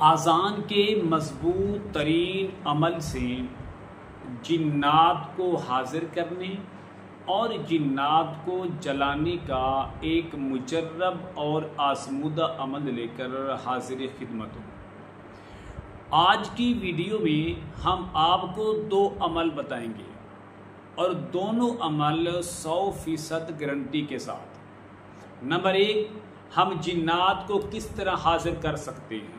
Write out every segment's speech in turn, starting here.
आज़ान के मजबूत तरीन अमल से जिन्नात को हाजिर करने और जिन्नात को जलाने का एक मुजर्रब और आजमूदा अमल लेकर हाजिर खिदमत हूँ। आज की वीडियो में हम आपको दो अमल बताएंगे और दोनों अमल 100% गारंटी के साथ। नंबर 1, हम जिन्नात को किस तरह हाजिर कर सकते हैं।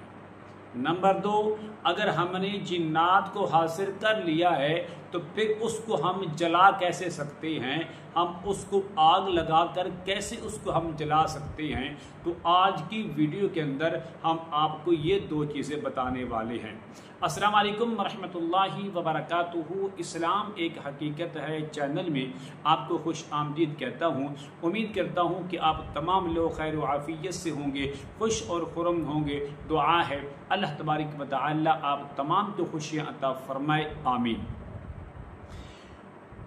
नंबर 2, अगर हमने जिन्नात को हासिल कर लिया है तो फिर उसको हम जला कैसे सकते हैं, हम उसको आग लगाकर कैसे उसको हम जला सकते हैं। तो आज की वीडियो के अंदर हम आपको ये दो चीज़ें बताने वाले हैं। अस्सलाम वालेकुम वरहमतुल्लाहि वबरकातुहू। इस्लाम एक हकीकत है चैनल में आपको खुश आमदीद कहता हूँ। उम्मीद करता हूँ कि आप तमाम लोग खैर व आफियत से होंगे, खुश और खुरम होंगे। दुआ है अल्लाह तबारक व तआला आप तमाम को खुशियाँ अता फरमाए, आमीन।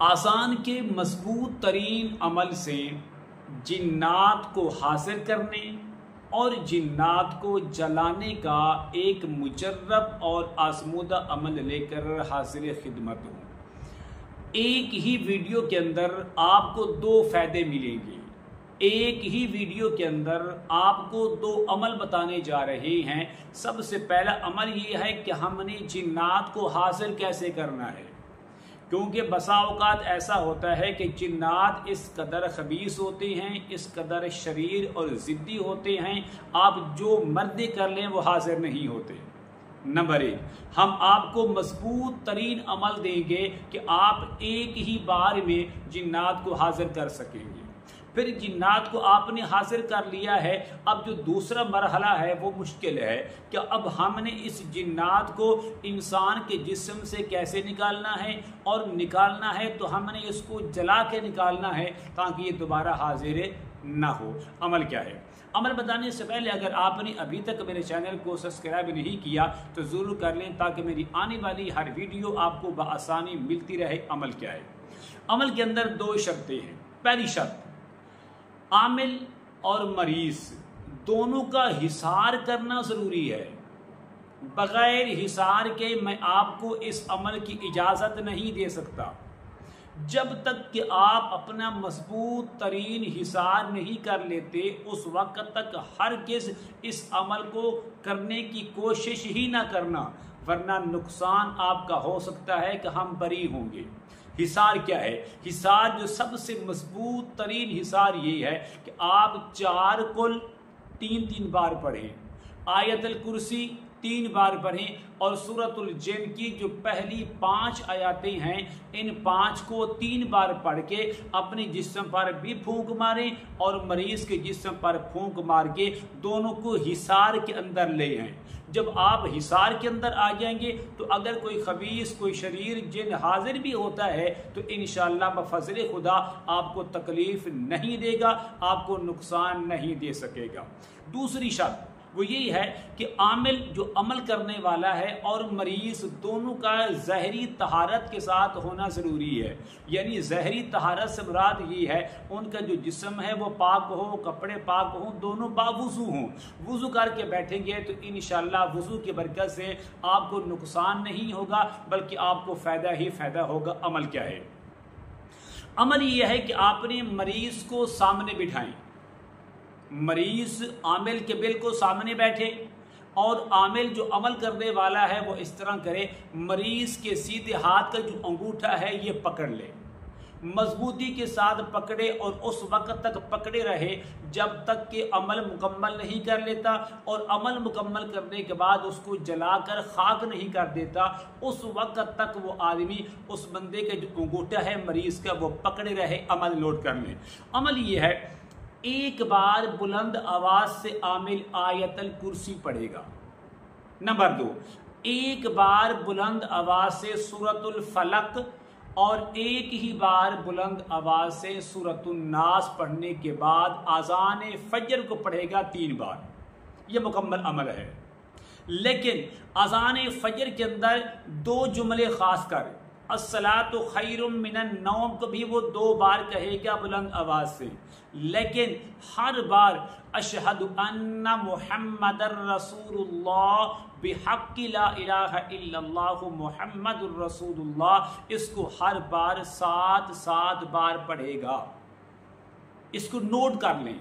आज़ान के मजबूत तरीन अमल से जिन्नात को हासिल करने और जिन्नात को जलाने का एक मुजर्रब और आजमूदा अमल लेकर हाजिर खिदमत हूँ। एक ही वीडियो के अंदर आपको दो फायदे मिलेंगे। एक ही वीडियो के अंदर आपको दो अमल बताने जा रहे हैं। सबसे पहला अमल ये है कि हमने जिन्नात को हासिल कैसे करना है, क्योंकि बसा औकात ऐसा होता है कि जिन्नात इस कदर खबीस होते हैं, इस कदर शरीर और ज़िद्दी होते हैं, आप जो मर्जी कर लें वो हाजिर नहीं होते। नंबर 1, हम आपको मजबूत तरीन अमल देंगे कि आप एक ही बार में जिन्नात को हाजिर कर सकेंगे। फिर जिन्नात को आपने हासिल कर लिया है, अब जो दूसरा मरहला है वो मुश्किल है कि अब हमने इस जिन्नात को इंसान के जिस्म से कैसे निकालना है, और निकालना है तो हमने इसको जला के निकालना है ताकि ये दोबारा हाजिर ना हो। अमल क्या है? अमल बताने से पहले अगर आपने अभी तक मेरे चैनल को सब्सक्राइब नहीं किया तो ज़रूर कर लें ताकि मेरी आने वाली हर वीडियो आपको बआसानी मिलती रहे। अमल क्या है? अमल के अंदर दो शर्तें हैं। पहली शर्त, आमिल और मरीज दोनों का हिसार करना ज़रूरी है। बगैर हिसार के मैं आपको इस अमल की इजाज़त नहीं दे सकता। जब तक कि आप अपना मजबूत तरीन हिसार नहीं कर लेते उस वक्त तक हरगिज़ इस अमल को करने की कोशिश ही ना करना, वरना नुकसान आपका हो सकता है कि हम बरी होंगे। हिसार क्या है? हिसार जो सबसे मजबूत तरीन हिसार ये है कि आप 4 कुल 3 बार पढ़ें, आयतुल कुर्सी 3 बार पढ़ें और सूरतुल जिन की जो पहली 5 आयतें हैं इन 5 को 3 बार पढ़ के अपने जिस्म पर भी फूंक मारें और मरीज के जिस्म पर फूंक मार के दोनों को हिसार के अंदर ले आएं। जब आप हिसार के अंदर आ जाएंगे तो अगर कोई खबीस कोई शरीर जिन हाजिर भी होता है तो इंशाअल्लाह बफज़ल खुदा आपको तकलीफ नहीं देगा, आपको नुकसान नहीं दे सकेगा। दूसरी शर्त वो यही है कि आमिल जो अमल करने वाला है और मरीज दोनों का ज़हरी तहारत के साथ होना ज़रूरी है। यानी ज़हरी तहारत से मुराद ये है उनका जो जिस्म है वो पाक हो, कपड़े पाक हों, दोनों बावुज़ू हों। वुज़ू करके बैठेंगे तो इंशाअल्लाह वुज़ू की बरकत से आपको नुकसान नहीं होगा बल्कि आपको फ़ायदा ही फ़ायदा होगा। अमल क्या है? अमल ये है कि आपने मरीज को सामने बिठाएं, मरीज आमिल के बिल्कुल सामने बैठे और आमिल जो अमल करने वाला है वो इस तरह करे, मरीज के सीधे हाथ का जो अंगूठा है ये पकड़ ले, मजबूती के साथ पकड़े और उस वक्त तक पकड़े रहे जब तक कि अमल मुकम्मल नहीं कर लेता, और अमल मुकम्मल करने के बाद उसको जलाकर खाक नहीं कर देता। उस वक्त तक वो आदमी उस बंदे के जो अंगूठा है मरीज का वो पकड़े रहे, अमल नोट कर ले। अमल ये है, एक बार बुलंद आवाज से आमिल आयतुल कुर्सी पढ़ेगा। नंबर 2, एक बार बुलंद आवाज से सूरतुल फलक और एक ही बार बुलंद आवाज से सूरतुन नास पढ़ने के बाद आज़ान फजर को पढ़ेगा 3 बार। यह मुकम्मल अमल है। लेकिन आज़ान फजर के अंदर 2 जुमले खास कर अस्सलातु खैरुम मिनन नौम को भी वो 2 बार कहेगा बुलंद आवाज से, लेकिन हर बार अशहदु अन्ना मुहम्मदर रसूलुल्लाह बिहक्की ला इलाहा इल्लल्लाहु मुहम्मदुर रसूलुल्लाह इसको हर बार 7 बार पढ़ेगा। इसको नोट कर लें,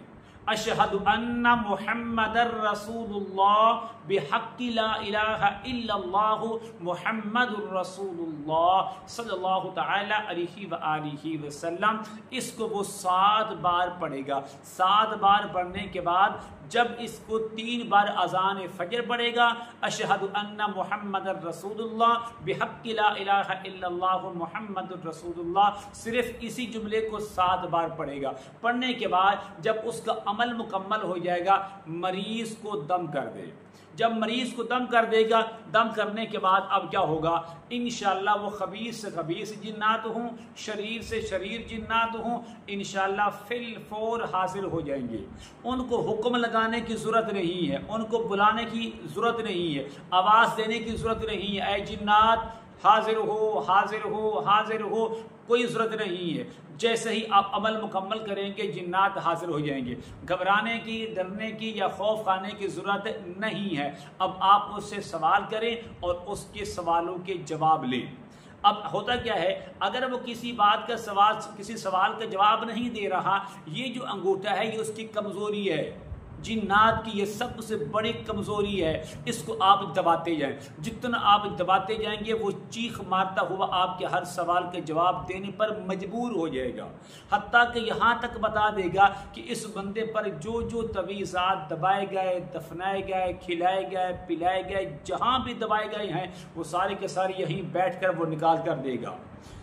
अशहदु अन्ना मुहम्मदर रसूलुल्लाह बिहक्की ला इलाहा इल्लल्लाहु मुहम्मदुर रसूलुल्लाह सल्लल्लाहु तआला अलैहि व आलिहि वसल्लम। इसको वो 7 बार पढ़ेगा। 7 बार पढ़ने के बाद जब इसको 3 बार अजान फजर पढ़ेगा, अशहदु अन्ना मुहम्मदर रसूलुल्लाह बिहक्की ला इलाहा इल्लल्लाहु मुहम्मदुर रसूलुल्लाह, सिर्फ इसी जुमले को 7 बार पढ़ेगा। पढ़ने के बाद जब उसका अमल मुकम्मल हो जाएगा, मरीज को दम कर दे। जब मरीज को दम कर देगा, दम करने के बाद अब क्या होगा, इंशाअल्लाह वो खबीस से खबीस जिन्नात हों, शरीर से शरीर जिन्नात हों, इंशाअल्लाह फिल फौर हाजिर हो जाएंगे। उनको हुक्म लगाने की ज़रूरत नहीं है, उनको बुलाने की ज़रूरत नहीं है, आवाज़ देने की ज़रूरत नहीं है, ऐ जिन्नात हाजिर हो हाजिर हो हाजिर हो, कोई ज़रूरत नहीं है। जैसे ही आप अमल मुकम्मल करेंगे, जिन्नात हाजिर हो जाएंगे। घबराने की, डरने की या खौफ खाने की ज़रूरत नहीं है। अब आप उससे सवाल करें और उसके सवालों के जवाब लें। अब होता क्या है, अगर वो किसी बात का सवाल, किसी सवाल का जवाब नहीं दे रहा, ये जो अंगूठा है ये उसकी कमज़ोरी है। जिन्नात की ये सबसे बड़ी कमज़ोरी है। इसको आप दबाते जाएं, जितना आप दबाते जाएंगे वो चीख मारता हुआ आपके हर सवाल के जवाब देने पर मजबूर हो जाएगा। हत्ता कि यहाँ तक बता देगा कि इस बंदे पर जो जो तवीज़ात दबाए गए, दफनाए गए, खिलाए गए, पिलाए गए, जहाँ भी दबाए गए हैं, वो सारे के सारे यहीं बैठ कर वो निकाल कर देगा।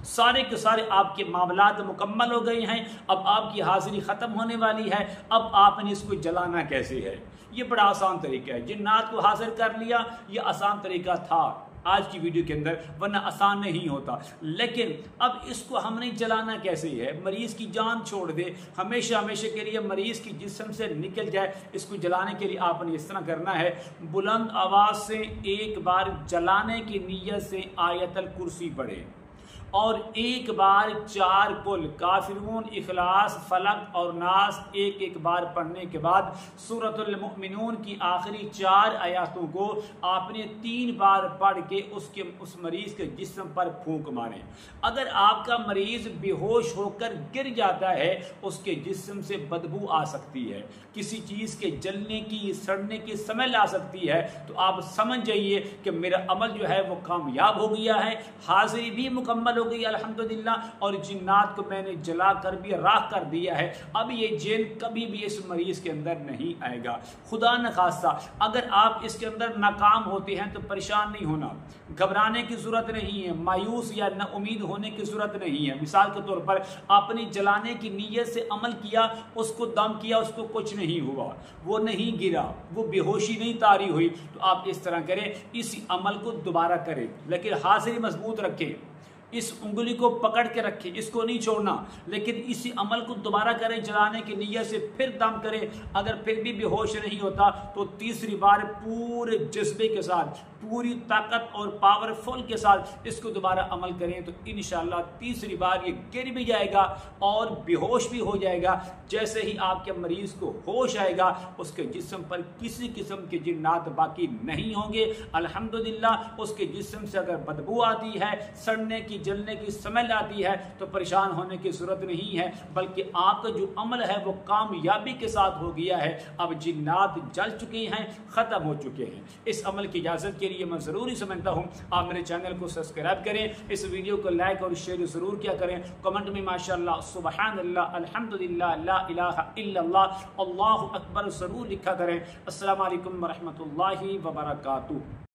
सारे के सारे आपके मामलात मुकम्मल हो गए हैं। अब आपकी हाजिरी ख़त्म होने वाली है। अब आपने इसको जलाना कैसे है, ये बड़ा आसान तरीका है। जिन्नात को हाजिर कर लिया, ये आसान तरीका था आज की वीडियो के अंदर, वरना आसान नहीं होता। लेकिन अब इसको हमने जलाना कैसे है, मरीज़ की जान छोड़ दे, हमेशा हमेशा के लिए मरीज़ की जिस्म से निकल जाए, इसको जलाने के लिए आपने इस तरह करना है, बुलंद आवाज़ से 1 बार जलाने की नीयत से आयतल कुर्सी पढ़े और 1 बार 4 कुल काफिरून, इखलास, फलक और नास 1 बार पढ़ने के बाद सूरतुल मुमिनून की आखिरी 4 आयतों को आपने 3 बार पढ़ के उस मरीज के जिस्म पर फूंक मारें। अगर आपका मरीज बेहोश होकर गिर जाता है, उसके जिस्म से बदबू आ सकती है, किसी चीज़ के जलने की, सड़ने की स्मेल आ सकती है, तो आप समझ जाइए कि मेरा अमल जो है वो कामयाब हो गया है, हाजिरी भी मुकम्मल हो गई अल्हम्दुलिल्लाह, और जिन्नात को मैंने जला कर भी राख कर दिया है। अब ये जिन कभी भी इस मरीज के अंदर नहीं आएगा। खुदा न खास्ता अगर आप इसके अंदर नाकाम होते हैं तो परेशान नहीं होना, घबराने की ज़रूरत नहीं है, मायूस या न उम्मीद होने की ज़रूरत नहीं है। मिसाल के तौर पर आपने जलाने की नीयत से अमल किया, उसको दम किया, उसको कुछ नहीं हुआ, वो नहीं गिरा, वो बेहोशी नहीं तारी हुई, तो आप इस तरह करें, इसी अमल को दोबारा करें, लेकिन हाजिरी मजबूत रखें, इस उंगली को पकड़ के रखें, इसको नहीं छोड़ना, लेकिन इसी अमल को दोबारा करें जलाने की नीयत से, फिर दम करें। अगर फिर भी बेहोश नहीं होता तो तीसरी बार पूरे जज्बे के साथ, पूरी ताकत और पावरफुल के साथ इसको दोबारा अमल करें, तो इंशाअल्लाह तीसरी बार ये गिर भी जाएगा और बेहोश भी हो जाएगा। जैसे ही आपके मरीज को होश आएगा, उसके जिस्म पर किसी किस्म के जिन्नात बाकी नहीं होंगे। अल्हम्दुलिल्लाह उसके जिस्म से अगर बदबू आती है, सड़ने की, जलने की स्मेल आती है, तो परेशान होने की जरूरत नहीं है, बल्कि आपका जो अमल है वो कामयाबी के साथ हो गया है। अब जिन्नात जल चुके हैं, ख़त्म हो चुके हैं। इस अमल की इजाज़त के लिए मैं ज़रूरी समझता हूँ आप मेरे चैनल को सब्सक्राइब करें, इस वीडियो को लाइक और शेयर ज़रूर किया करें, कमेंट में माशाअल्लाह, सुबहानल्लाह, अल्हम्दुलिल्लाह, ला इलाहा इल्लल्लाह, अल्लाहु अकबर ज़रूर लिखा करें। अस्सलामु अलैकुम व रहमतुल्लाहि व बरकातुहू।